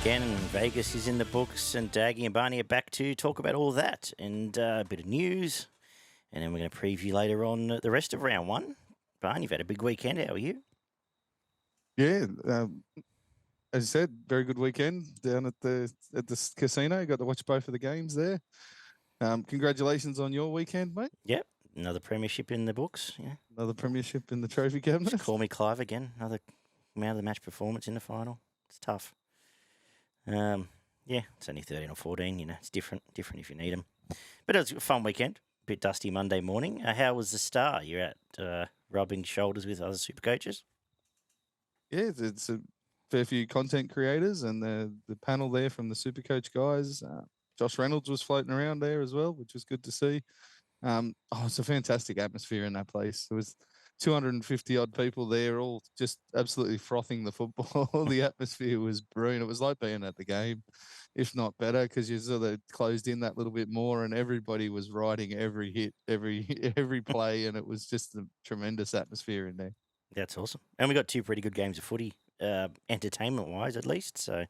again, and Vegas is in the books, and Daggy and Barney are back to talk about all that and a bit of news. And then we're going to preview later on the rest of round one. Barney, you've had a big weekend. How are you? Yeah, as you said, very good weekend down at the casino. Got to watch both of the games there. Congratulations on your weekend, mate. Yep, another premiership in the books. Yeah, Another premiership in the trophy just cabinet. call me Clive again. Another man of the match performance in the final. It's tough. Yeah, it's only 13 or 14. You know, it's different if you need them. But it was a fun weekend. Bit dusty Monday morning. How was the Star? You're at rubbing shoulders with other super coaches. Yeah, it's a fair few content creators and the panel there from the Supercoach guys. Josh Reynolds was floating around there as well, which was good to see. It's a fantastic atmosphere in that place. There was 250 odd people there, all just absolutely frothing the football. The atmosphere was brilliant. It was like being at the game, if not better, because you sort of closed in that little bit more, and everybody was riding every hit, every play, and it was just a tremendous atmosphere in there. That's awesome. And we got two pretty good games of footy, entertainment-wise at least. So,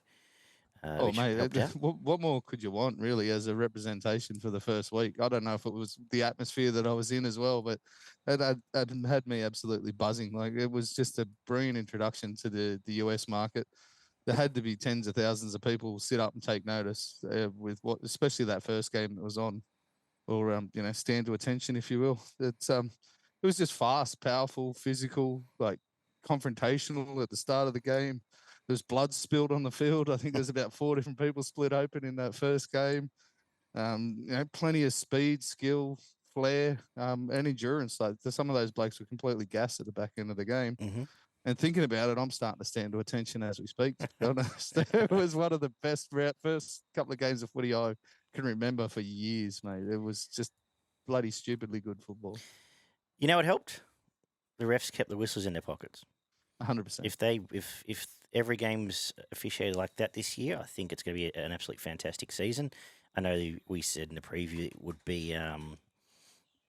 Oh, which mate, helped out. what more could you want, really, as a representation for the first week? I don't know if it was the atmosphere that I was in as well, but it had me absolutely buzzing. Like, it was just a brilliant introduction to the US market. There had to be tens of thousands of people sit up and take notice with especially that first game that was on, or stand to attention, if you will. It was just fast, powerful, physical, like confrontational at the start of the game. There's blood spilled on the field. I think there's about 4 different people split open in that first game. Plenty of speed, skill, flair, and endurance. Like, some of those blokes were completely gassed at the back end of the game. Mm-hmm. And thinking about it, I'm starting to stand to attention as we speak, to be honest. It was one of the best first couple of games of footy I can remember for years, mate. It was just bloody stupidly good football. You know what helped? The refs kept the whistles in their pockets. 100%. If every game's officiated like that this year, I think it's going to be an absolutely fantastic season. I know we said in the preview it would be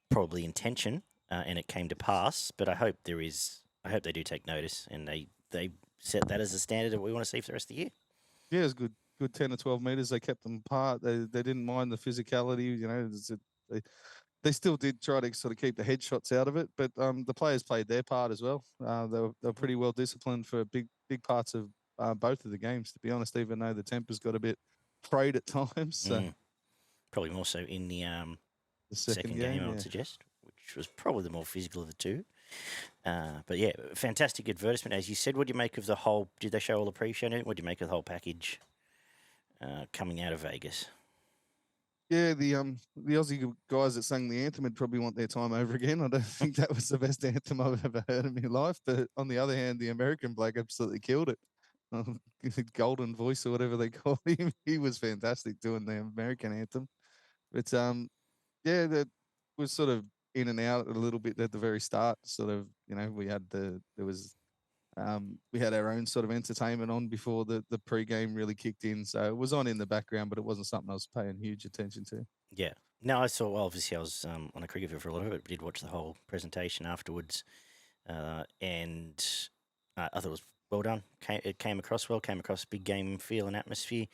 probably intention, and it came to pass. But I hope they do take notice and they set that as a standard that we want to see for the rest of the year. Yeah, it was good 10 or 12 meters. They kept them apart. They didn't mind the physicality. They still did try to sort of keep the headshots out of it, but the players played their part as well. They were pretty well disciplined for big parts of both of the games, to be honest, even though the tempers got a bit frayed at times. So probably more so in the second game, I would yeah. suggest, which was probably the more physical of the two. But yeah, fantastic advertisement, as you said. What do you make of the whole? Did they show all the pre-show? What do you make of the whole package coming out of Vegas? Yeah, the Aussie guys that sang the anthem would probably want their time over again. I don't think that was the best anthem I've ever heard in my life. But on the other hand, the American bloke absolutely killed it. Golden voice or whatever they call him. He was fantastic doing the American anthem. But yeah, that was sort of in and out a little bit at the very start. Sort of, we had we had our own sort of entertainment on before the pre-game really kicked in. So it was on in the background, but it wasn't something I was paying huge attention to. Yeah. No, I saw. Well, obviously, I was on a cricket field for a lot of it. But did watch the whole presentation afterwards, and I thought it was well done. It came across well. Came across big game feel and atmosphere.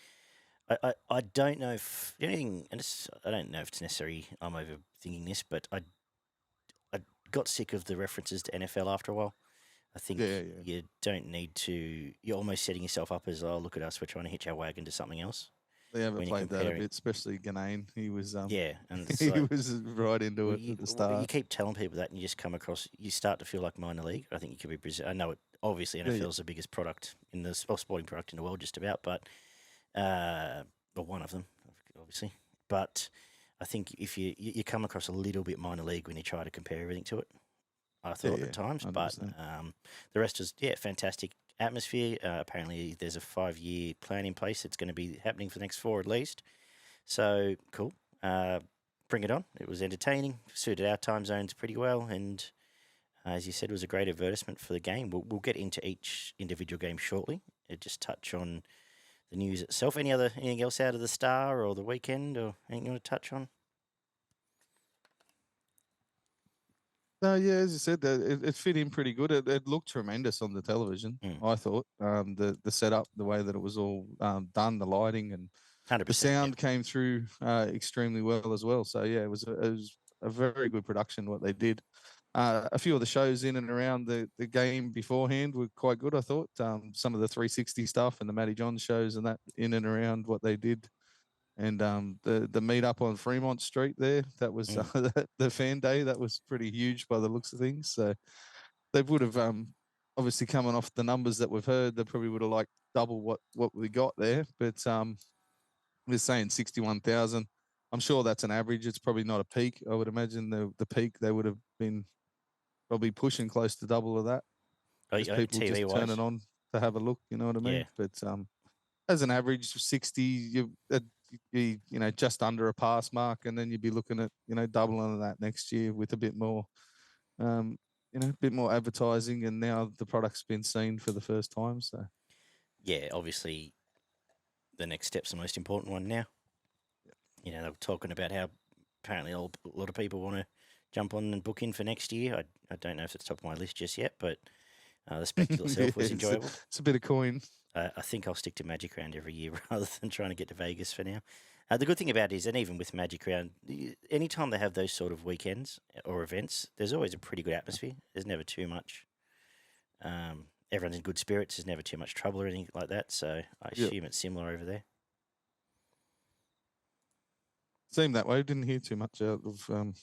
I don't know if anything, and I don't know if it's necessary. I'm overthinking this, but I got sick of the references to NFL after a while. I think you don't need to. You're almost setting yourself up as, oh, look at us, we're trying to hitch our wagon to something else. They haven't played that a bit, especially Ganane. He was and he was right into it at the start. You keep telling people that, and you just come across. You start to feel like minor league. I think you could be. I know it. Obviously, NFL is the biggest product in the sporting product in the world, just about. But or one of them, obviously. But I think if you come across a little bit minor league when you try to compare everything to it. I thought at times, 100%. But the rest was fantastic atmosphere. Apparently, there's a 5-year plan in place. It's going to be happening for the next 4 at least. So cool. Bring it on. It was entertaining. Suited our time zones pretty well, and as you said, it was a great advertisement for the game. We'll get into each individual game shortly. Just touch on the news itself. Anything else out of the Star or the weekend, or anything you want to touch on? No, yeah, as you said, it fit in pretty good. It looked tremendous on the television. Mm. I thought the setup, the way that it was all done, the lighting and the 100%. Yeah. sound came through extremely well as well. So yeah, it was a very good production what they did. A few of the shows in and around the game beforehand were quite good. I thought some of the 360 stuff and the Matty John shows and that in and around what they did, and the meet up on Fremont Street there, that was Mm. the fan day, that was pretty huge by the looks of things. So they would have obviously coming off the numbers that we've heard, they probably would have liked double what we got there, but we're saying 61,000. I'm sure that's an average. It's probably not a peak. I would imagine the peak they would have been probably pushing close to double of that, Oh, as people TV just turn wise. it on to have a look. You know what I Yeah. mean? But as an average of 60, you'd be just under a pass mark, and then you'd be looking at doubling of that next year with a bit more, um, a bit more advertising, and now the product's been seen for the first time. So Yeah. Obviously, the next step's the most important one now. They were talking about how apparently a lot of people want to jump on and book in for next year. I don't know if it's top of my list just yet, but the spectacle itself was enjoyable. It's a bit of coin. I think I'll stick to Magic Round every year rather than trying to get to Vegas for now. The good thing about it is, and even with Magic Round, anytime they have those sort of weekends or events, there's always a pretty good atmosphere. There's never too much. Everyone's in good spirits. There's never too much trouble or anything like that. So I assume it's similar over there. Seemed that way. Didn't hear too much out of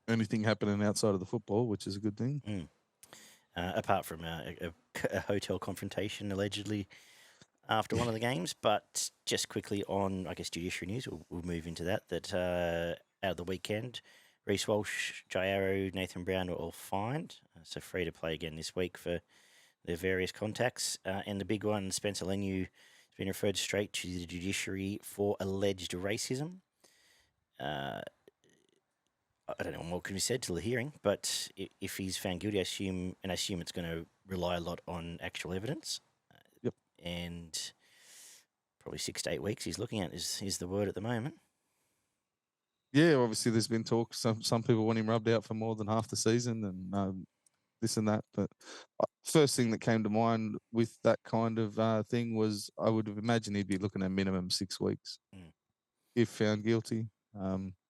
anything happening outside of the football, which is a good thing. Apart from a hotel confrontation allegedly after one of the games. But just quickly on, I guess, judiciary news, we'll move into that. Out of the weekend, Reece Walsh, Jai Arrow, Nathan Brown were all fined, so free to play again this week for their various contacts. And the big one, Spencer Leniu, has been referred straight to the judiciary for alleged racism. I don't know what more can be said till the hearing, but if he's found guilty, I assume it's going to rely a lot on actual evidence. Yep. And probably 6 to 8 weeks he's looking at is the word at the moment. Yeah, obviously there's been talk. Some people want him rubbed out for more than half the season, and this and that. But first thing that came to mind with that kind of thing was I would have imagined he'd be looking at minimum 6 weeks if found guilty.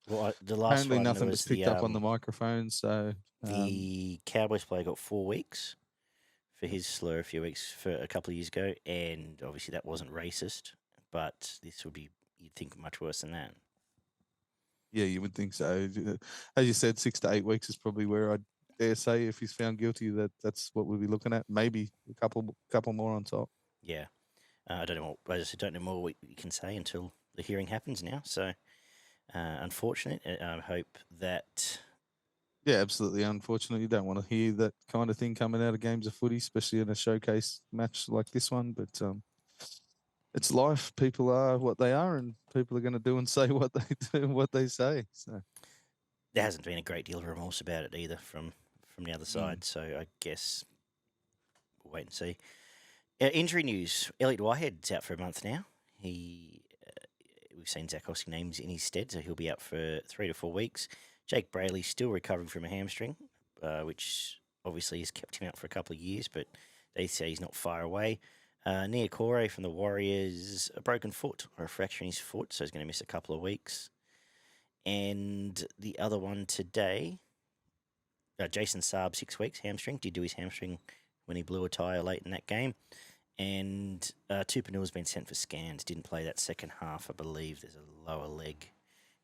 Well, the last apparently one nothing was was picked up on the microphone, so the Cowboys player got 4 weeks for his slur for a couple of years ago, and obviously that wasn't racist, but this would be, you'd think, much worse than that. Yeah, you would think so. As you said, 6 to 8 weeks is probably where I'd dare say if he's found guilty that's what we'll be looking at. Maybe a couple more on top. Yeah, I don't know. I just don't know more what you can say until the hearing happens now. So, unfortunate. I hope that. Yeah, absolutely. Unfortunately, you don't want to hear that kind of thing coming out of games of footy, especially in a showcase match like this one. But it's life. People are what they are, and people are going to do and say what they do and what they say. So there hasn't been a great deal of remorse about it either from the other side. So I guess we'll wait and see. Injury news: Elliot Whitehead's out for a month now. We've seen Zach Hosking names in his stead, so he'll be out for 3 to 4 weeks. Jake Brayley's still recovering from a hamstring, which obviously has kept him out for a couple of years, but they say he's not far away. Nia Corey from the Warriors, a broken foot or a fracture in his foot, so he's going to miss a couple of weeks. And the other one today, Jason Saab, 6 weeks, hamstring. Did do his hamstring when he blew a tyre late in that game. And Tupanua's been sent for scans. Didn't play that second half, I believe. There's a lower leg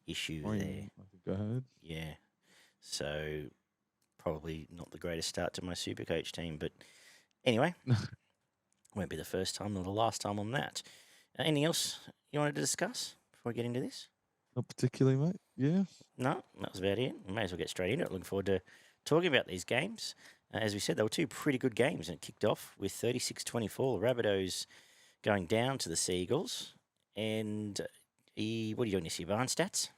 issue there. I think I heard. Yeah. So probably not the greatest start to my Supercoach team. But anyway, won't be the first time nor the last time on that. Anything else you wanted to discuss before we get into this? Not particularly, mate. Yeah. No, that was about it. We may as well get straight into it. Looking forward to talking about these games. As we said, they were 2 pretty good games, and it kicked off with 36-24. The Rabbitohs going down to the Seagulls. And what are you doing this year, Barn stats?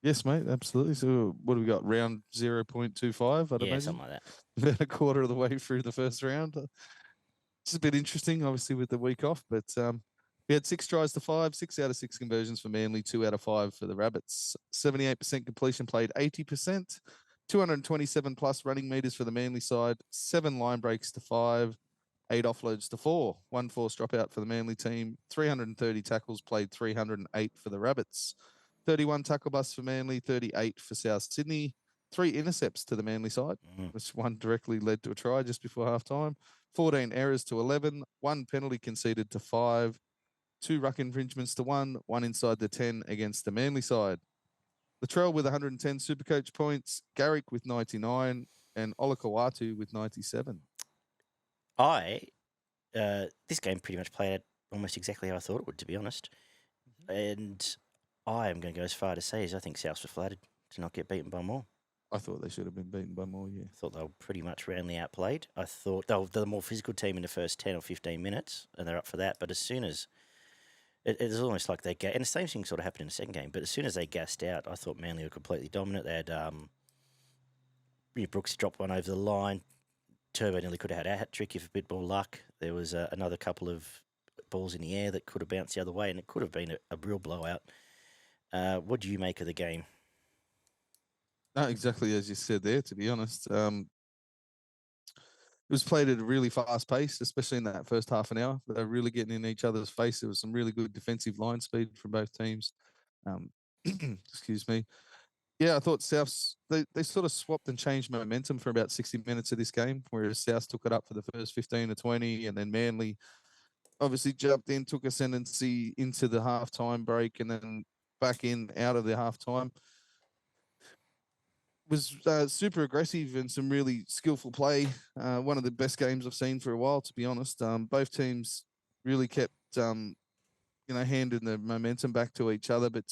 Yes, mate, absolutely. So what do we got? Round 0.25, I'd imagine? Something like that. About a quarter of the way through the first round. It's a bit interesting, obviously, with the week off, but we had 6 tries to 5, 6 out of 6 conversions for Manly, 2 out of 5 for the Rabbits. 78% completion played 80%. 227 plus running meters for the Manly side, 7 line breaks to 5, 8 offloads to 4, 1 forced dropout for the Manly team, 330 tackles played, 308 for the Rabbits, 31 tackle busts for Manly, 38 for South Sydney, 3 intercepts to the Manly side, which one directly led to a try just before halftime, 14 errors to 11, 1 penalty conceded to 5, 2 ruck infringements to 1, 1 inside the 10 against the Manly side. Latrell with 110 Supercoach points, Garrick with 99, and Olakawatu with 97. This game pretty much played out almost exactly how I thought it would, to be honest. And I am going to go as far to say as I think Souths were flattered to not get beaten by more. I thought they should have been beaten by more, yeah. I thought they were pretty much roundly outplayed. I thought they were the more physical team in the first 10 or 15 minutes, and they're up for that. But as soon as it's almost like they and the same thing sort of happened in the second game, but as soon as they gassed out, I thought Manly were completely dominant. They had Brooks dropped one over the line. Turbo nearly could have had a hat trick if a bit more luck. There was another couple of balls in the air that could have bounced the other way, and it could have been a real blowout. What do you make of the game? Not exactly as you said there, to be honest. It was played at a really fast pace, especially in that first half an hour. They're really getting in each other's face. There was some really good defensive line speed from both teams. Excuse me. Yeah, I thought Souths, they sort of swapped and changed momentum for about 60 minutes of this game, whereas Souths took it up for the first 15 to 20, and then Manly obviously jumped in, took ascendancy into the halftime break, and then back in out of the halftime. Was super aggressive and some really skillful play. One of the best games I've seen for a while, to be honest. Both teams really kept, handing the momentum back to each other, but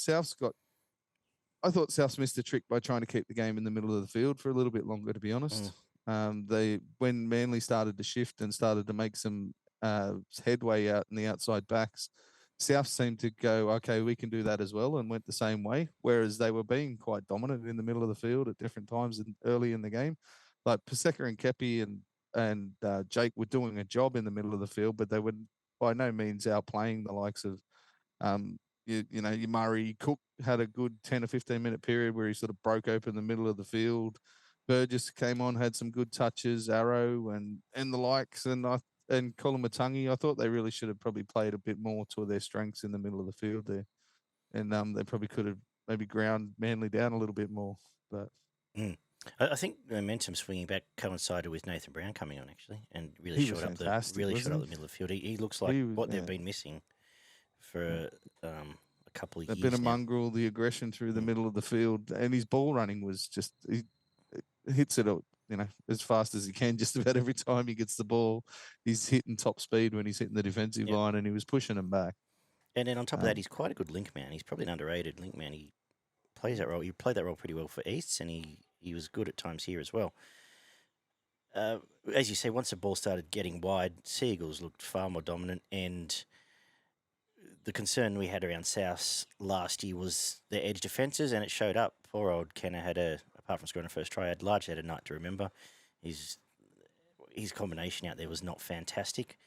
I thought Souths missed a trick by trying to keep the game in the middle of the field for a little bit longer, to be honest. When Manly started to shift and started to make some headway out in the outside backs, South seemed to go, okay, we can do that as well, and went the same way, whereas they were being quite dominant in the middle of the field at different times early in the game. Like Paseka and Kepi and Jake were doing a job in the middle of the field, but they were by no means outplaying the likes of your Murray. Cook had a good 10 or 15 minute period where he sort of broke open the middle of the field. Burgess came on, had some good touches, Arrow and the likes, and Colin Matangi. I thought they really should have probably played a bit more to their strengths in the middle of the field there. And they probably could have maybe ground Manly down a little bit more. But I think the momentum swinging back coincided with Nathan Brown coming on, actually, and really shot up the middle of the field. He looks like they've been missing for a couple of years. They've been a mongrel, the aggression through the middle of the field, and his ball running was just he hits it as fast as he can just about every time he gets the ball. He's hitting top speed when he's hitting the defensive line, and he was pushing them back. And then on top of that, he's quite a good link man. He's probably an underrated link man. He plays that role. He played that role pretty well for Easts, and he was good at times here as well. As you say, once the ball started getting wide, Seagulls looked far more dominant, and the concern we had around South last year was their edge defences, and it showed up. Poor old Kenner apart from scoring a first try, had largely had a night to remember. His combination out there was not fantastic.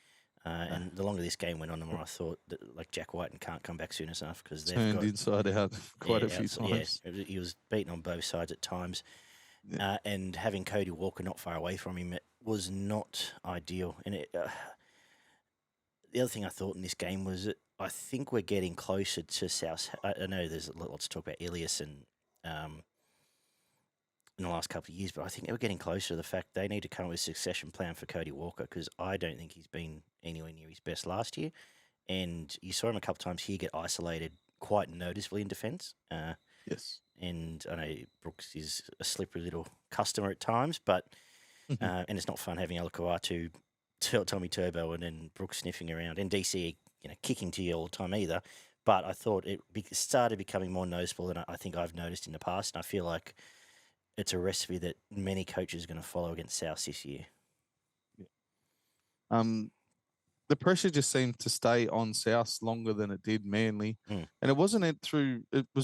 And the longer this game went on, the more I thought that like Jack White can't come back soon enough because they've turned inside out quite a few times. Yeah, he was beaten on both sides at times. And having Cody Walker not far away from him, it was not ideal. And the other thing I thought in this game was that I think we're getting closer to South. I know there's lots to talk about Ilias and in the last couple of years, but I think we're getting closer to the fact they need to come up with a succession plan for Cody Walker because I don't think he's been anywhere near his best last year. And you saw him a couple of times here get isolated quite noticeably in defence. Yes. And I know Brooks is a slippery little customer at times, but and it's not fun having Alakawatu, Tommy Turbo, and then Brooks sniffing around, and DC kicking to you all the time either. But I thought it started becoming more noticeable than I think I've noticed in the past, and I feel like it's a recipe that many coaches are going to follow against South this year. The pressure just seemed to stay on South longer than it did Manly. And it was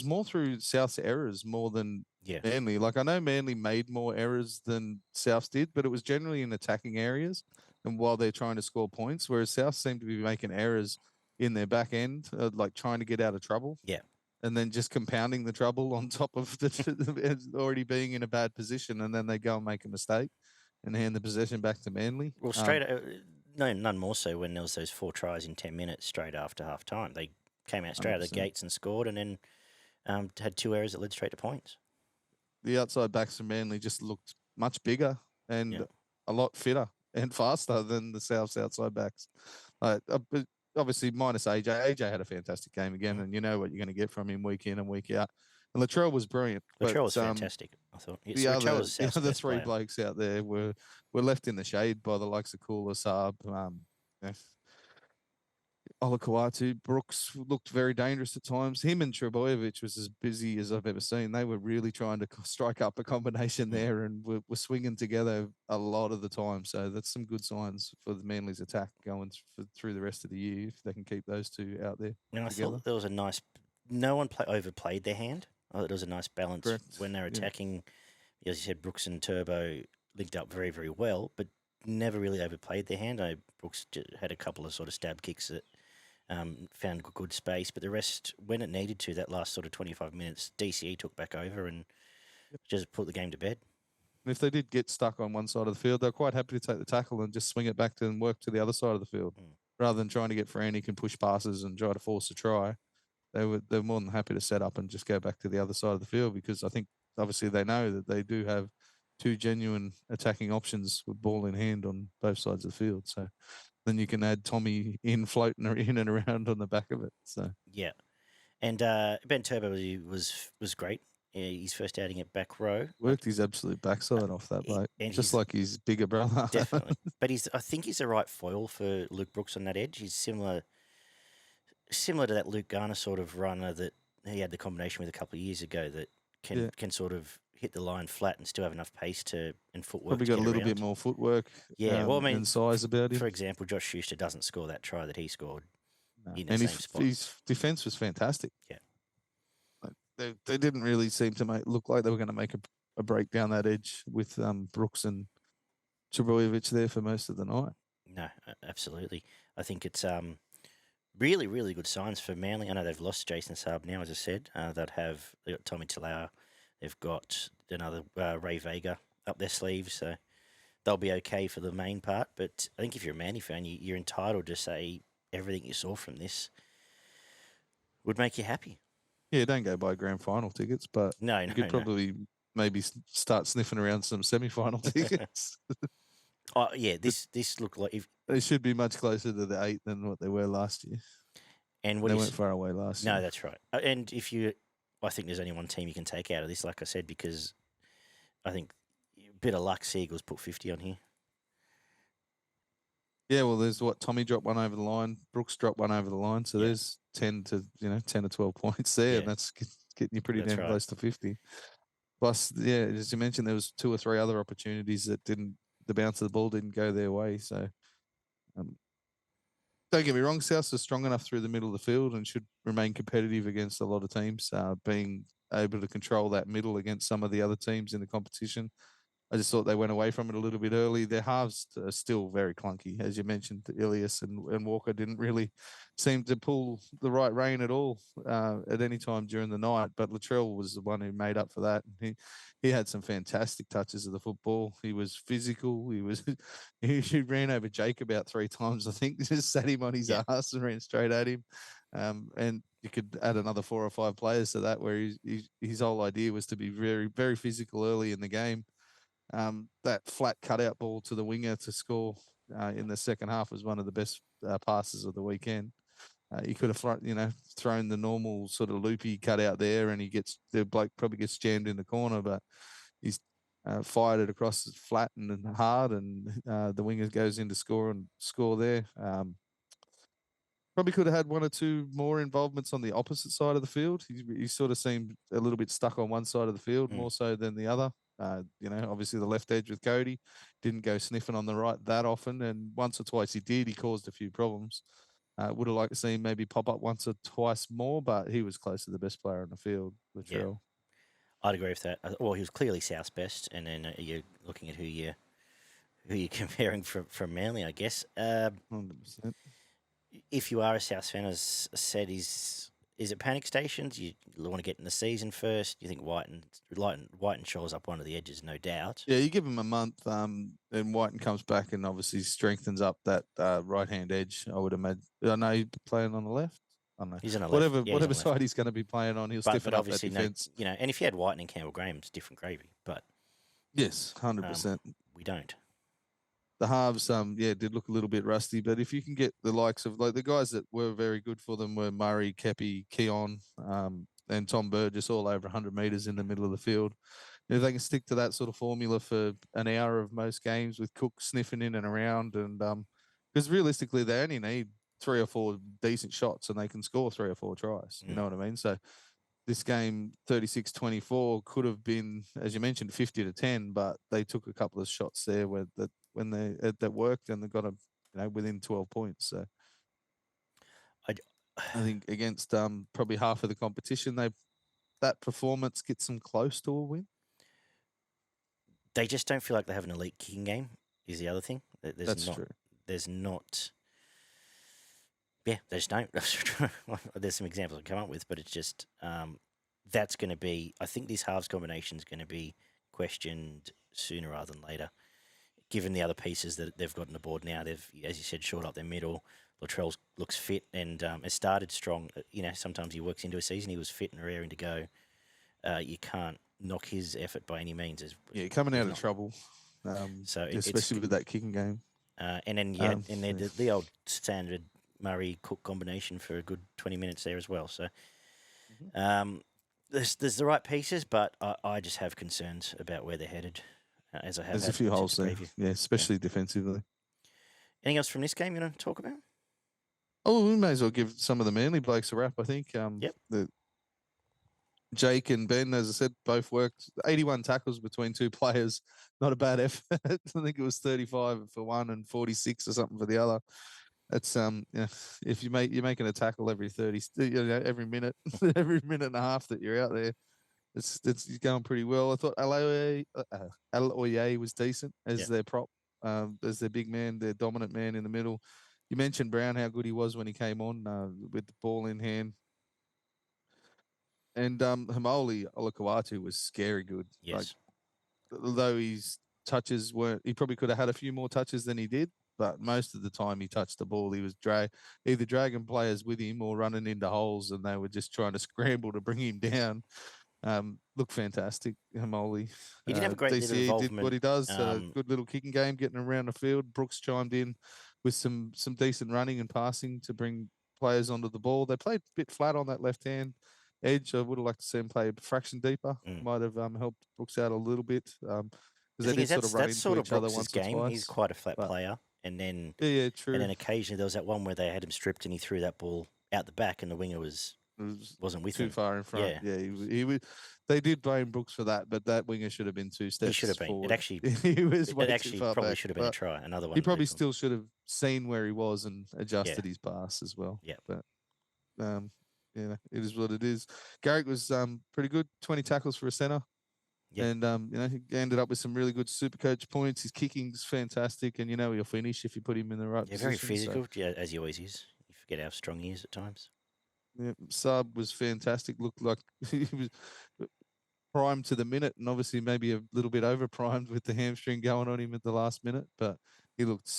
more through South's errors more than Manly. Like I know Manly made more errors than South did, but it was generally in attacking areas and while they're trying to score points, whereas South seemed to be making errors in their back end, like trying to get out of trouble. Yeah. and then just compounding the trouble on top of the already being in a bad position, and then they go and make a mistake and hand the possession back to Manly. Well, none more so when there was those 4 tries in 10 minutes straight after half time. They came out straight out of the 100%. gates and scored, and then had 2 errors that led straight to points. The outside backs from Manly just looked much bigger and Yeah. a lot fitter and faster than the South's outside backs. But obviously, minus AJ. AJ had a fantastic game again, and you know what you're going to get from him week in and week out. And Latrell was brilliant. Latrell was fantastic, I thought. The Latrell was the South's other best three player. blokes out there were left in the shade by the likes of Kula, Saab, Olakau'atu. Brooks looked very dangerous at times. Him and Trebojevic was as busy as I've ever seen. They were really trying to strike up a combination there, and were swinging together a lot of the time. So that's some good signs for the Manly's attack going through the rest of the year if they can keep those two out there. And I together. thought there was a nice. No one overplayed their hand. I thought it was a nice balance. Correct. When they're Yeah. attacking. As you said, Brooks and Turbo linked up very, very well, but never really overplayed their hand. Brooks had a couple of sort of stab kicks that found good space, but the rest, when it needed to, that last sort of 25 minutes, DCE took back over and just put the game to bed. And if they did get stuck on one side of the field, they're quite happy to take the tackle and just swing it back to and work to the other side of the field, rather than trying to get frantic and push passes and try to force a try. They're more than happy to set up and just go back to the other side of the field, because I think obviously they know that they do have 2 genuine attacking options with ball in hand on both sides of the field. So then you can add Tommy in floating in and around on the back of it. So yeah, and Ben Turbo was great. His first outing at back row worked his absolute backside off that bloke, and just like his bigger brother. Definitely, but I think he's the right foil for Luke Brooks on that edge. He's similar to that Luke Garner sort of runner that he had the combination with a couple of years ago that can sort of hit the line flat and still have enough pace and footwork. Probably got a little bit more footwork. Yeah, well, I mean, and size about him. For example, Josh Schuster doesn't score that try that he scored in the and same spot. His defense was fantastic. Yeah, they didn't really seem to look like they were going to make a break down that edge with Brooks and Trebojevic there for most of the night. No, absolutely. I think it's really, really good signs for Manly. I know they've lost Jason Saab now, as I said. They've got Tommy Talau. They've got another Ray Vega up their sleeves, so they'll be okay for the main part. But I think if you're a Manly fan, you're entitled to say everything you saw from this would make you happy. Yeah, don't go buy grand final tickets, but you could probably maybe start sniffing around some semi-final tickets. Oh yeah, this looked like they should be much closer to the 8 than what they were last year. And they weren't far away last year. No, that's right. And I think there's only one team you can take out of this, like I said, because I think a bit of luck. Seagulls put 50 on here. Yeah, well, there's Tommy dropped one over the line, Brooks dropped one over the line, so there's 10 or 12 points there, and that's getting you pretty damn close to 50. Plus, as you mentioned, there was 2 or 3 other opportunities that the bounce of the ball didn't go their way. So, don't get me wrong, Souths are strong enough through the middle of the field and should remain competitive against a lot of teams, being able to control that middle against some of the other teams in the competition. I just thought they went away from it a little bit early. Their halves are still very clunky. As you mentioned, Ilias and Walker didn't really seem to pull the right rein at all at any time during the night. But Latrell was the one who made up for that. He had some fantastic touches of the football. He was physical. He ran over Jake about 3 times, I think. Just sat him on his ass and ran straight at him. And you could add another 4 or 5 players to that, where his whole idea was to be very, very physical early in the game. That flat cutout ball to the winger to score in the second half was one of the best passes of the weekend. He could have thrown the normal sort of loopy cutout there, and the bloke probably gets jammed in the corner, but he's fired it across flat and hard, and the winger goes in to score there. Probably could have had 1 or 2 more involvements on the opposite side of the field. He sort of seemed a little bit stuck on one side of the field more so than the other. Obviously the left edge with Cody didn't go sniffing on the right that often, and once or twice he did. He caused a few problems. Would have liked to see him maybe pop up once or twice more, but he was close to the best player on the field, Latrell. I'd agree with that. Well, he was clearly South's best, and then you're looking at who you're comparing from Manly, I guess. 100%. If you are a South fan, as said, he's is it panic stations? You want to get in the season first. You think Whiten shores up one of the edges, no doubt. Yeah, you give him a month, and Whiten comes back and obviously strengthens up that right hand edge. I would imagine. I know he's playing on the left. I don't know. He's on the left. Whatever, Yeah, he's on whatever the left. side he's going to be playing on, he'll stiffen up that defense. And if you had Whiten and Campbell Graham, it's different gravy. But yes, 100%. We don't. The halves, did look a little bit rusty, but if you can get the likes of like the guys that were very good for them were Murray, Kepi, Keon, and Tom Burgess, all over 100 meters in the middle of the field. If they can stick to that sort of formula for an hour of most games with Cook sniffing in and around, and because realistically they only need 3 or 4 decent shots and they can score 3 or 4 tries. You know what I mean? So this game 36-24 could have been, as you mentioned, 50-10, but they took a couple of shots there that worked and they got them, within 12 points. So I think against probably half of the competition, that performance gets them close to a win. They just don't feel like they have an elite kicking game. Is the other thing. That's true. There's not. Yeah, they just don't. There's some examples I come up with, but it's just that's going to be. I think this halves combination is going to be questioned sooner rather than later, given the other pieces that they've got on the board now. They've, as you said, shored up their middle. Latrell looks fit and has started strong. Sometimes he works into a season. He was fit and raring to go. You can't knock his effort by any means. Coming out of trouble. So especially with that kicking game. And then the old standard Murray Cook combination for a good 20 minutes there as well. So there's the right pieces, but I just have concerns about where they're headed. As I have, there's a few holes there. Yeah, especially defensively. Anything else from this game you want to talk about? Oh, we may as well give some of the Manly blokes a wrap. I think. Jake and Ben, as I said, both worked 81 tackles between 2 players. Not a bad effort. I think it was 35 for one and 46 or something for the other. That's if you're making a tackle every 30, every minute, every minute and a half that you're out there, it's going pretty well. I thought Aloye was decent as their prop, as their big man, their dominant man in the middle. You mentioned Brown, how good he was when he came on with the ball in hand. And Hamoli Olakawatu was scary good. Yes. Although his touches he probably could have had a few more touches than he did, but most of the time he touched the ball, he was either dragging players with him or running into holes, and they were just trying to scramble to bring him down. Looked fantastic, Hamoli. He did have a great little involvement. Did what he does. Good little kicking game, getting around the field. Brooks chimed in with some decent running and passing to bring players onto the ball. They played a bit flat on that left hand edge. I would have liked to see him play a fraction deeper. Might have helped Brooks out a little bit. They did sort of run into each other once or twice. He's quite a flat player. And then true. And then occasionally there was that one where they had him stripped and he threw that ball out the back and the winger wasn't with him. Too far in front. Yeah, he was. They did blame Brooks for that, but that winger should have been 2 steps. He should have been. Forward. It actually, he was way it actually too far probably back, should have been a try. Another one. He probably still should have seen where he was and adjusted his pass as well. Yeah, but it is what it is. Garrick was pretty good. 20 tackles for a centre. Yep. And he ended up with some really good super coach points. His kicking's fantastic, and he'll finish if you put him in the right position. Very physical, as he always is. You forget how strong he is at times. Yeah, Sub was fantastic. Looked like he was primed to the minute, and obviously maybe a little bit over primed with the hamstring going on him at the last minute, but he looked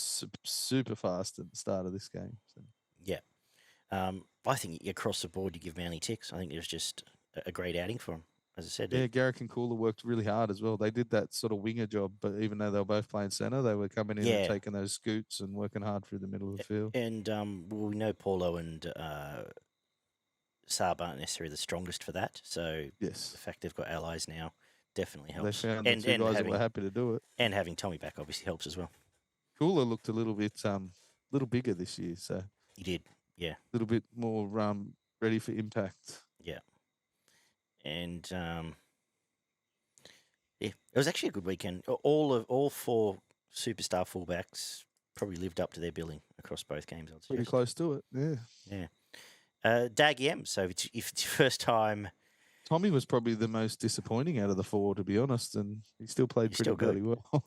super fast at the start of this game. So. Yeah. I think across the board you give Manly ticks. I think it was just a great outing for him. As I said, Garrick and Cooler worked really hard as well. They did that sort of winger job, but even though they were both playing centre, they were coming in and taking those scoots and working hard through the middle of the field. And we know Paulo and Saab aren't necessarily the strongest for that. So the fact they've got allies now definitely helps. They found the two guys that were happy to do it. And having Tommy back obviously helps as well. Cooler looked a little bit bigger this year, so he did, yeah. A little bit more ready for impact. Yeah. And it was actually a good weekend. All 4 superstar fullbacks probably lived up to their billing across both games. I'd say. Pretty close to it, yeah. Yeah. Daggy M. So if it's your first time, Tommy was probably the most disappointing out of the 4, to be honest, and he still played pretty bloody well. I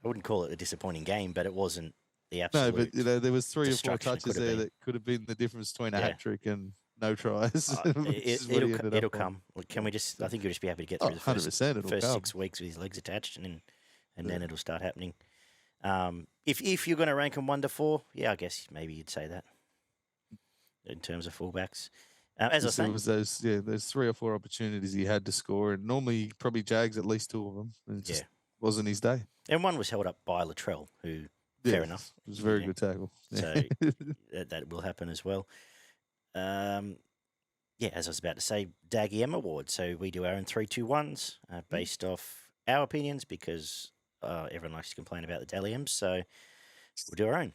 wouldn't call it a disappointing game, but it wasn't the absolute. No, but there was 3 or 4 touches there that could have been the difference between a hat trick and no tries, which is what he ended It'll up on. come. Like, can we just? I think you'll just be happy to get Oh, through the first 100%, it'll first come. 6 weeks with his legs attached, and Yeah. then it'll start happening. If you're going to rank them 1 to 4, yeah, I guess maybe you'd say that in terms of fullbacks. As I was Just there saying, was those 3 or 4 opportunities he had to score, and normally probably Jags at least 2 of them, and it yeah, just wasn't his day. and one was held up by Latrell, who, Yeah, fair enough, it was a very know, good tackle. so that will happen as well. Yeah, as I was about to say, Daggy M Award. So we do our own 3-2-1s based off our opinions because everyone likes to complain about the Dally M's. So we'll do our own.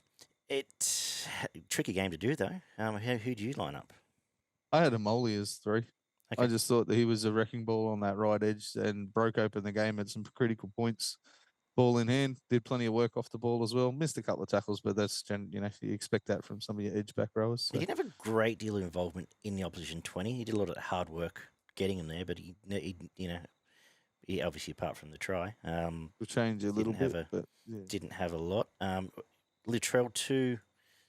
It's a tricky game to do, though. Who do you line up? I had a Molly as 3. Okay. I just thought that he was a wrecking ball on that right edge and broke open the game at some critical points. Ball in hand, did plenty of work off the ball as well. Missed a couple of tackles, but that's you expect that from some of your edge back rowers. So. He didn't have a great deal of involvement in the opposition 20. He did a lot of hard work getting him there, but he obviously, apart from the try, Will change a little bit, but yeah. Didn't have a lot. Latrell 2,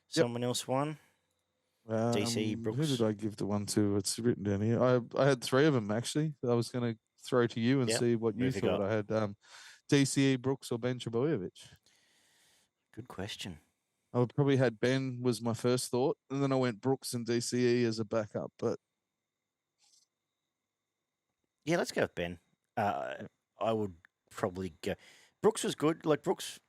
someone else 1. DC Brooks. Who did I give the 1 to? It's written down here. I had 3 of them actually. I was going to throw to you and see what you thought. I had DCE, Brooks, or Ben Trebojevic. Good question. I probably had Ben was my first thought, and then I went Brooks and DCE as a backup. But yeah, let's go with Ben. I would probably go. Brooks was good. Like Brooks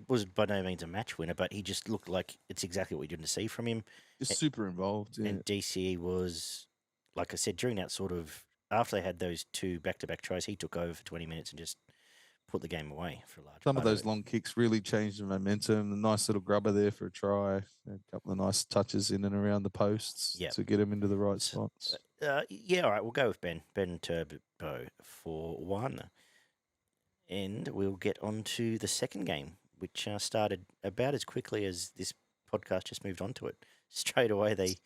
was by no means a match winner, but he just looked like it's exactly what we didn't see from him. Just super involved. Yeah. And DCE was, like I said, during that sort of after they had those 2 back-to-back tries, he took over for 20 minutes and just put the game away for a large. Some of those long kicks really changed the momentum. A nice little grubber there for a try. A couple of nice touches in and around the posts to get him into the right spots. Yeah, all right, we'll go with Ben. Ben Turbo for 1. And we'll get on to the second game, which started about as quickly as this podcast just moved on to it. Straight away, they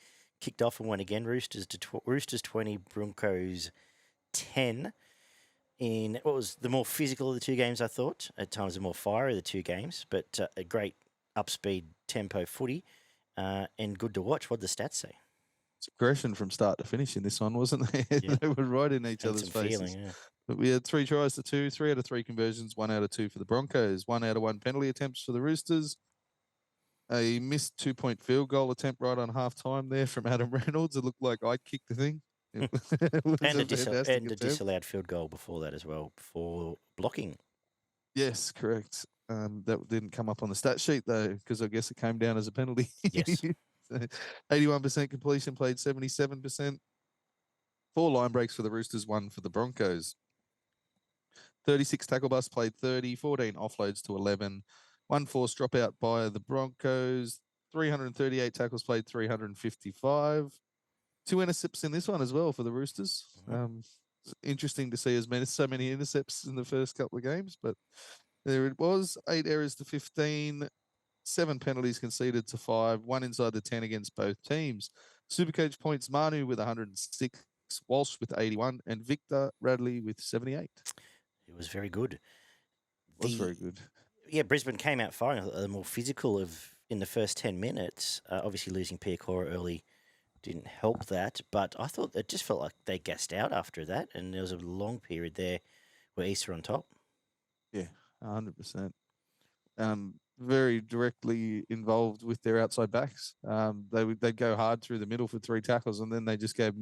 kicked off and went again. Roosters 20, Broncos 10. In what was the more physical of the 2 games, I thought. At times, the more fiery of the 2 games, but a great upspeed tempo footy and good to watch. What did the stats say? It's aggression from start to finish in this one, wasn't they? Yeah. They were right in each other's faces. Feeling, But we had 3 tries to 2, 3 out of 3 conversions, 1 out of 2 for the Broncos, 1 out of 1 penalty attempts for the Roosters. A missed 2-point field goal attempt right on half time there from Adam Reynolds. It looked like I kicked the thing. And a disallowed field goal before that as well, for blocking. Yes, correct. That didn't come up on the stat sheet though, because I guess it came down as a penalty. Yes. 81% completion, played 77%. 4 line breaks for the Roosters, 1 for the Broncos. 36 tackle busts, played 30, 14 offloads to 11. 1 forced dropout by the Broncos. 338 tackles, played 355. 2 intercepts in this one as well for the Roosters. It's interesting to see so many intercepts in the first couple of games, but there it was. 8 errors to 15, 7 penalties conceded to 5, 1 inside the 10 against both teams. Supercoach points Manu with 106, Walsh with 81, and Victor Radley with 78. It was very good. It was very good. Yeah, Brisbane came out firing the more physical in the first 10 minutes. Obviously, losing Piacora early didn't help that, but I thought it just felt like they gassed out after that, and there was a long period there where East were on top. Yeah, 100%. Very directly involved with their outside backs. They'd go hard through the middle for 3 tackles, and then they just gave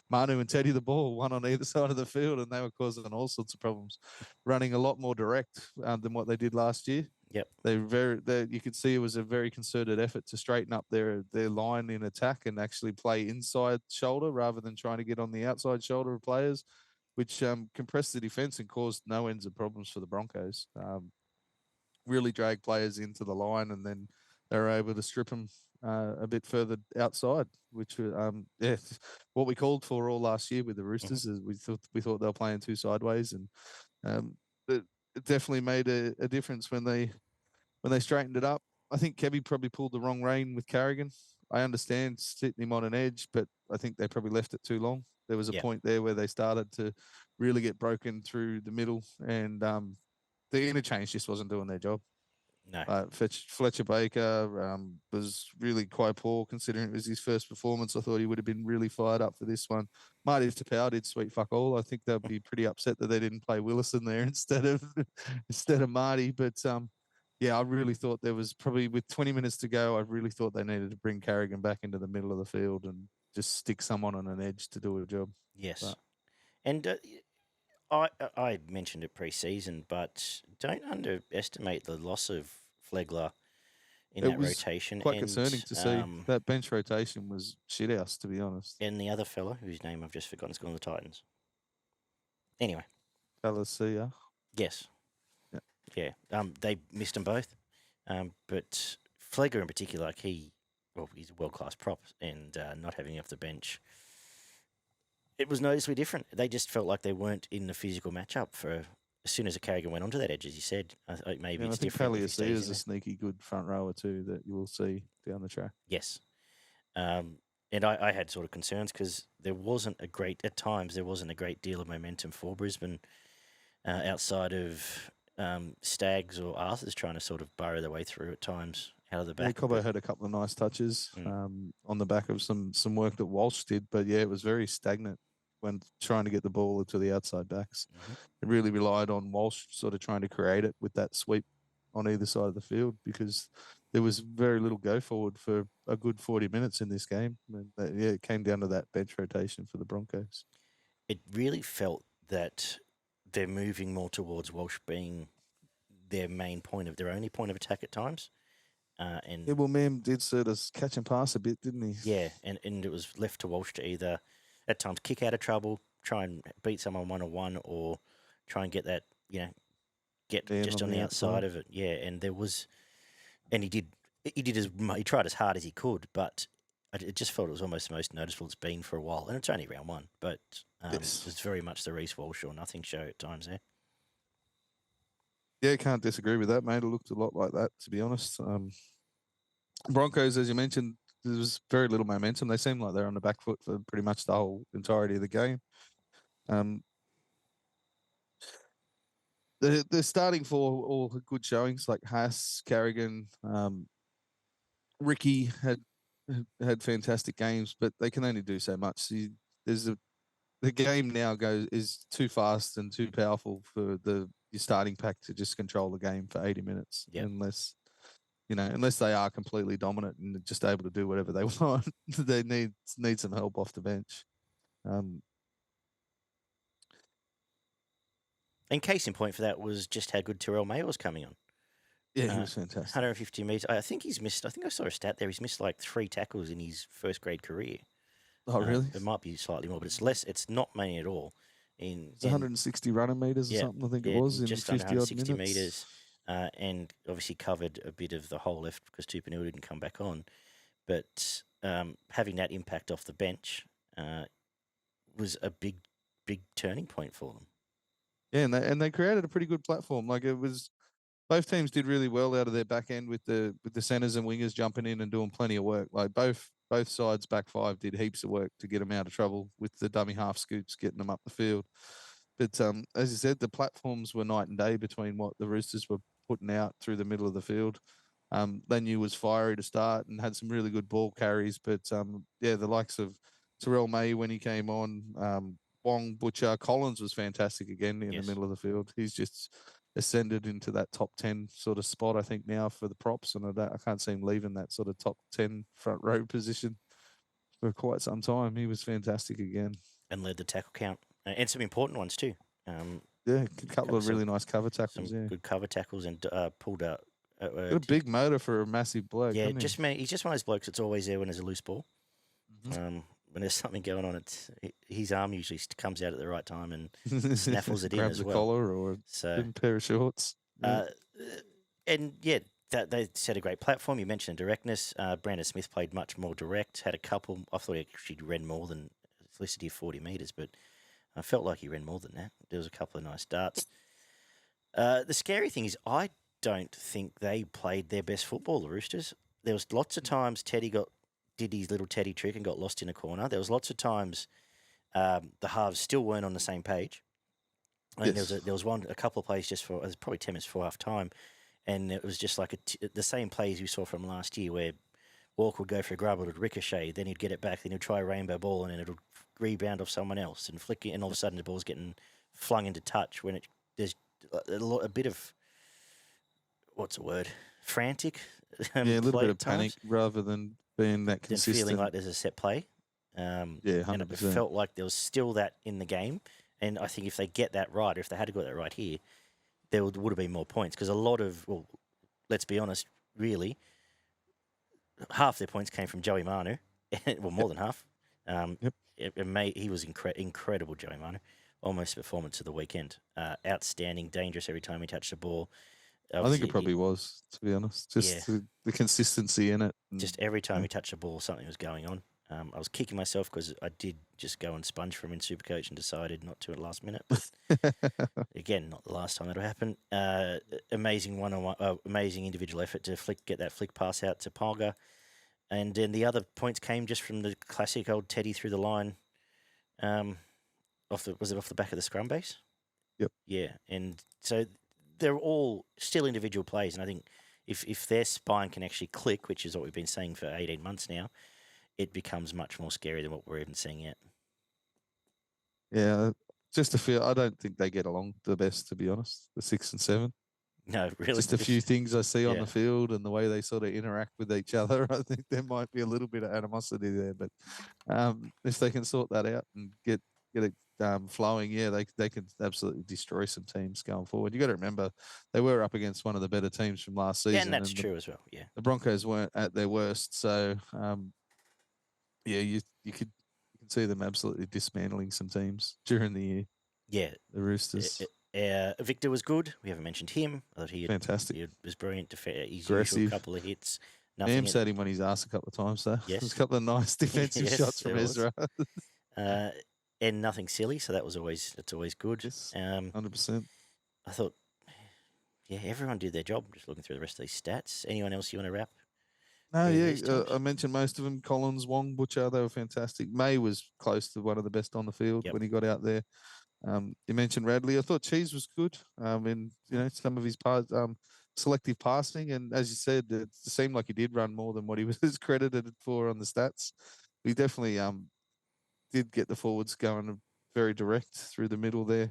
Manu and Teddy the ball, 1 on either side of the field, and they were causing all sorts of problems, running a lot more direct than what they did last year. Yep. You could see it was a very concerted effort to straighten up their line in attack and actually play inside shoulder rather than trying to get on the outside shoulder of players, which compressed the defense and caused no ends of problems for the Broncos. Really dragged players into the line, and then they were able to strip them a bit further outside, which what we called for all last year with the Roosters. Is we thought they were playing too sideways, and it definitely made a difference when they straightened it up. I think Kevy probably pulled the wrong rein with Carrigan. I understand sitting him on an edge, but I think they probably left it too long. There was a point there where they started to really get broken through the middle, and the interchange just wasn't doing their job. No. Fletcher Baker was really quite poor considering it was his first performance. I thought he would have been really fired up for this one. Marty Tapau did sweet fuck all. I think they'll be pretty upset that they didn't play Willison there instead of Marty. But yeah, I really thought there was probably with 20 minutes to go, I really thought they needed to bring Carrigan back into the middle of the field and just stick someone on an edge to do a job. Yes. But And I mentioned it pre-season, but don't underestimate the loss of Flegler in it that was rotation. quite And concerning to see. That bench rotation was shit house, to be honest. and the other fella whose name I've just forgotten is gone to the Titans. Anyway, Palacia. yes, Yeah. yeah. They missed them both, but Flegler in particular, like he's a world-class prop, and not having him off the bench, it was noticeably different. They just felt like they weren't in the physical matchup for. As soon as a Carrigan went onto that edge, as you said, maybe Yeah, it's I think different. Palacia is a sneaky good front rower too that you will see down the track. Yes. And I had sort of concerns because there wasn't a great deal of momentum for Brisbane outside of Stags or Arthurs trying to sort of burrow their way through at times out of the back. Yeah, Cobbo had a couple of nice touches on the back of some work that Walsh did, but yeah, it was very stagnant when trying to get the ball to the outside backs. Mm-hmm. It really relied on Walsh sort of trying to create it with that sweep on either side of the field because there was very little go forward for a good 40 minutes in this game. And yeah, it came down to that bench rotation for the Broncos. It really felt that they're moving more towards Walsh being their only point of attack at times. And yeah, well, Mem did sort of catch and pass a bit, didn't he? Yeah, and it was left to Walsh to either at times kick out of trouble, try and beat someone 1-on-1, or try and get that, get just on the outside of it. Yeah, and there was, and he tried as hard as he could, but it just felt it was almost the most noticeable it's been for a while, and it's only round one, but yes. It's very much the Reece Walsh or nothing show at times there. Yeah, can't disagree with that, mate. It looked a lot like that, to be honest. Broncos, as you mentioned, there was very little momentum. They seemed like they're on the back foot for pretty much the whole entirety of the game. They're starting for all good showings like Haas, Carrigan, Ricky had fantastic games, but they can only do so much. The game now is too fast and too powerful for your starting pack to just control the game for 80 minutes, unless they are completely dominant and just able to do whatever they want. They need some help off the bench. And case in point for that was just how good Terrell May was coming on. Yeah, he was fantastic. 150 metres. I think I saw a stat there. He's missed like 3 tackles in his first grade career. Oh, really? It might be slightly more, but it's less. It's not many at all. It's 160 running meters or something. I think it was in just 50 under odd 160 minutes. meters, and obviously covered a bit of the whole left because Tupanua didn't come back on. But having that impact off the bench was a big turning point for them. Yeah, and they created a pretty good platform. Like it was, both teams did really well out of their back end with the centers and wingers jumping in and doing plenty of work. Like both sides back five did heaps of work to get them out of trouble with the dummy half scoops, getting them up the field. But as you said, the platforms were night and day between what the Roosters were putting out through the middle of the field. They knew was fiery to start and had some really good ball carries. But the likes of Terrell May when he came on, Wong, Butcher, Collins was fantastic again in the middle of the field. He's just ascended into that top 10 sort of spot, I think, now for the props. And I can't see him leaving that sort of top 10 front row position for quite some time. He was fantastic again. And led the tackle count. And some important ones too. A couple of really nice cover tackles. Good cover tackles and pulled out. Got a big motor for a massive bloke. Yeah, he's just one of those blokes that's always there when there's a loose ball. Mm-hmm. When there's something going on, his arm usually comes out at the right time and snaffles it in as well. Grabs a collar or a pair of shorts. And yeah, they set a great platform. You mentioned directness. Brandon Smith played much more direct. Had a couple. I thought he actually ran more than listed here 40 metres, but I felt like he ran more than that. There was a couple of nice darts. The scary thing is I don't think they played their best football, the Roosters. There was lots of times Teddy did his little Teddy trick and got lost in a corner. There was lots of times the halves still weren't on the same page. And there was a couple of plays just for, it was probably 10 minutes before half time, and it was just like the same plays we saw from last year where Walker would go for a grub, it would ricochet, then he'd get it back, then he'd try a rainbow ball, and then it would rebound off someone else and flick it, and all of a sudden the ball's getting flung into touch when there's a bit of, what's the word, frantic. Yeah, a little play bit at of panic times, rather than being that than consistent. feeling like there's a set play. Yeah, And it 100%. felt like there was still that in the game. And I think if they get that right, or if they had got that right here, there would have been more points. Because a lot of, well, let's be honest, really, half their points came from Joey Manu. Well, more than half. Yep. He was incredible, Joey Manu. Almost performance of the weekend. Outstanding, dangerous every time he touched the ball. I think it probably was, to be honest. Just the consistency in it. Just every time he touched the ball, something was going on. I was kicking myself because I did just go and sponge for him in Supercoach and decided not to at the last minute. But again, not the last time that'll happen. Amazing one-on-one, amazing individual effort to get that flick pass out to Palga. And then the other points came just from the classic old Teddy through the line. Was it off the back of the scrum base? Yep. Yeah, and so they're all still individual plays, and I think if their spine can actually click, which is what we've been saying for 18 months now, it becomes much more scary than what we're even seeing yet. Yeah, just a feel. I don't think they get along the best, to be honest. The 6 and 7. No, really. Just a few things I see on the field and the way they sort of interact with each other. I think there might be a little bit of animosity there, but if they can sort that out and get it flowing, yeah, they can absolutely destroy some teams going forward. You got to remember they were up against one of the better teams from last season. Yeah, and that's true as well. Yeah, the Broncos weren't at their worst, so yeah, you can see them absolutely dismantling some teams during the year. Yeah, the Roosters. Victor was good. We haven't mentioned him. I thought fantastic. He was brilliant. His Aggressive. usual couple of hits. Nam sat him on his ass a couple of times, though. Yes, there's a couple of nice defensive shots from Ezra. And nothing silly, so that's always good. Yes, 100%. I thought, yeah, everyone did their job. I'm just looking through the rest of these stats. Anyone else you want to wrap? No, yeah, I mentioned most of them. Collins, Wong, Butcher, they were fantastic. May was close to one of the best on the field when he got out there. You mentioned Radley. I thought Cheese was good in some of his selective passing, and as you said, it seemed like he did run more than what he was credited for on the stats. He definitely did get the forwards going very direct through the middle there.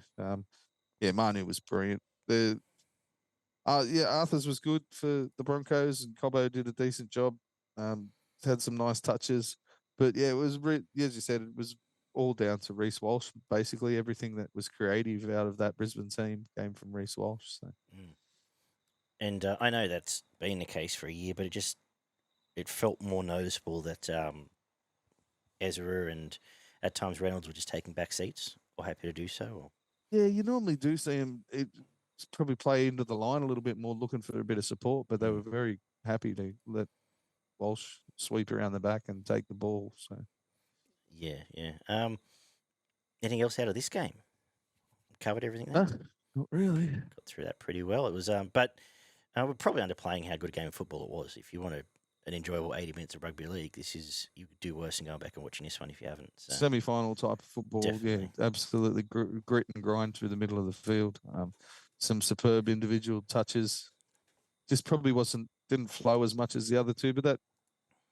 Manu was brilliant. Arthurs was good for the Broncos, and Cobbo did a decent job. Had some nice touches, but yeah, it was as you said, it was all down to Reece Walsh. Basically, everything that was creative out of that Brisbane team came from Reece Walsh. So. And I know that's been the case for a year, but it felt more noticeable that Ezra and at times Reynolds were just taking back seats or happy to do so. Or... Yeah, you normally do see him. It probably play into the line a little bit more, looking for a bit of support, but they were very happy to let Walsh sweep around the back and take the ball. So. Yeah. Anything else out of this game? Covered everything there? Not really. Got through that pretty well. It was, but we're probably underplaying how good a game of football it was. If you want an enjoyable 80 minutes of rugby league, you could do worse than going back and watching this one if you haven't. So. Semi-final type of football, definitely. Yeah, absolutely grit and grind through the middle of the field. Some superb individual touches. Just probably didn't flow as much as the other two, but that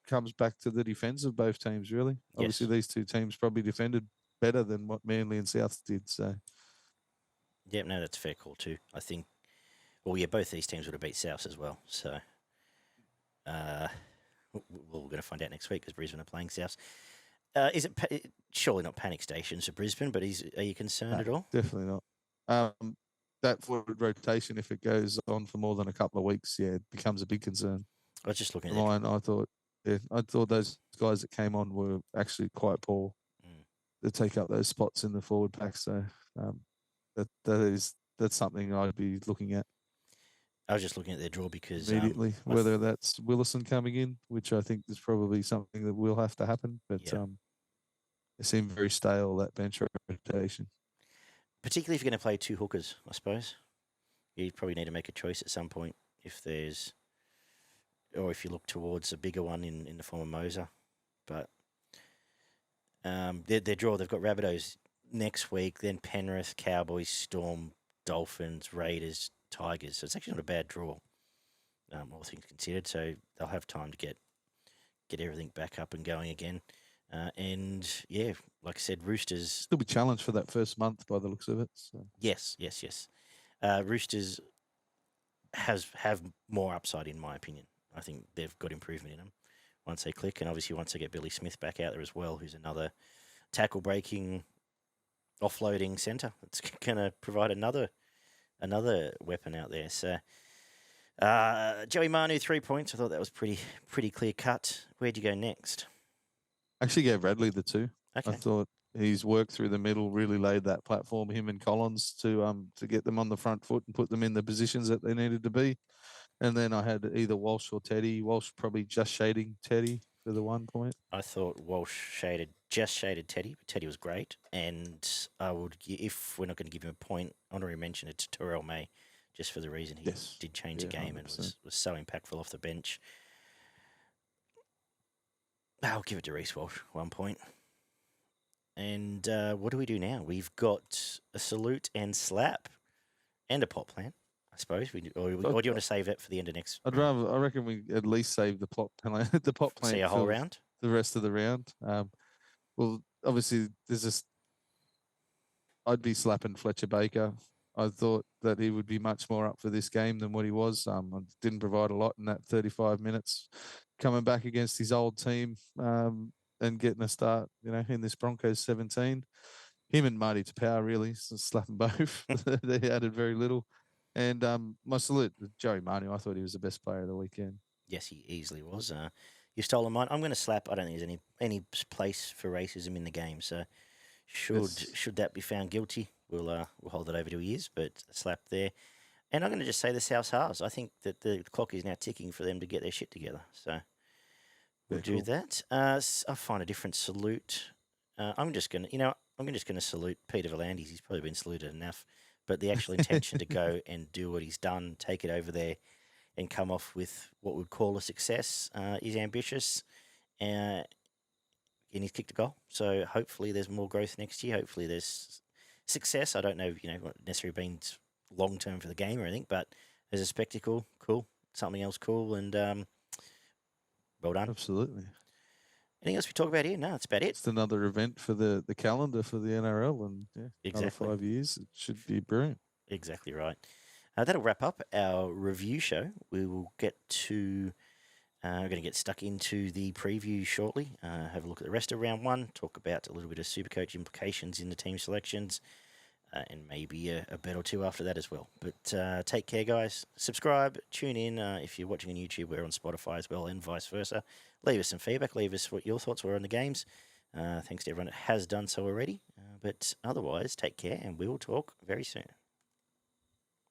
comes back to the defence of both teams, really. Yes. Obviously, these two teams probably defended better than what Manly and South did. So, yeah, no, that's a fair call too. I think, both these teams would have beat South as well. So, we're going to find out next week because Brisbane are playing South. Is it surely not panic stations for Brisbane? But are you concerned at all? Definitely not. That forward rotation, if it goes on for more than a couple of weeks, it becomes a big concern. I was just looking at the line. I thought those guys that came on were actually quite poor to take up those spots in the forward pack. So that's something I'd be looking at. I was just looking at their draw because immediately, whether that's Willison coming in, which I think is probably something that will have to happen, but it seemed very stale, that bench rotation. Particularly if you're going to play two hookers, I suppose. You probably need to make a choice at some point if you look towards a bigger one in the form of Moser. But their draw, they've got Rabbitohs next week, then Penrith, Cowboys, Storm, Dolphins, Raiders, Tigers. So it's actually not a bad draw. all things considered. So they'll have time to get everything back up and going again. And yeah, like I said, Roosters. Still be challenged for that first month by the looks of it. So. Yes. Roosters have more upside in my opinion. I think they've got improvement in them once they click, and obviously once they get Billy Smith back out there as well, who's another tackle breaking, offloading centre. It's going to provide another weapon out there. So Joey Manu, 3 points. I thought that was pretty clear cut. Where'd you go next? Actually gave Radley the 2. Okay. I thought his work through the middle really laid that platform, him and Collins, to get them on the front foot and put them in the positions that they needed to be. And then I had either Walsh or Teddy. Walsh probably just shading Teddy for the 1 point. I thought Walsh just shaded Teddy, but Teddy was great. And I would, if we're not going to give him a point, honorary mention it to Terrell May, just for the reason he did change the game 100%. And was so impactful off the bench. I'll give it to Reece Walsh, 1 point. And what do we do now? We've got a salute and slap and a pot plan, I suppose. Or do you want to save it for the end of next? I reckon we at least save the pot plan. The pot plan. See a whole round. The rest of the round. Well, obviously, I'd be slapping Fletcher Baker. I thought that he would be much more up for this game than what he was. Didn't provide a lot in that 35 minutes. Coming back against his old team and getting a start, in this Broncos 17. Him and Marty Tapau really slapping both. They added very little. And my salute to Joey Manu. I thought he was the best player of the weekend. Yes, he easily was. You stolen mine. I'm going to slap. I don't think there's any place for racism in the game. So should that be found guilty, we'll hold it over to ears. But slap there. And I'm going to just say the South Halves. I think that the clock is now ticking for them to get their shit together. So we'll do that. I'll find a different salute. I'm just going to salute Peter V'landys. He's probably been saluted enough. But the actual intention to go and do what he's done, take it over there and come off with what we'd call a success is ambitious. And he's kicked a goal. So hopefully there's more growth next year. Hopefully there's success. I don't know, what necessarily means long-term for the game or anything, but as a spectacle, cool. Something else cool, and well done. Absolutely. Anything else we talk about here? No, that's about it. It's another event for the calendar for the NRL, and exactly. Another 5 years. It should be brilliant. Exactly right. That'll wrap up our review show. We will get to... we're going to get stuck into the preview shortly, have a look at the rest of round 1, talk about a little bit of Supercoach implications in the team selections, and maybe a bet or two after that as well. But take care, guys. Subscribe, tune in. If you're watching on YouTube, we're on Spotify as well, and vice versa. Leave us some feedback. Leave us what your thoughts were on the games. Thanks to everyone that has done so already. But otherwise, take care, and we will talk very soon.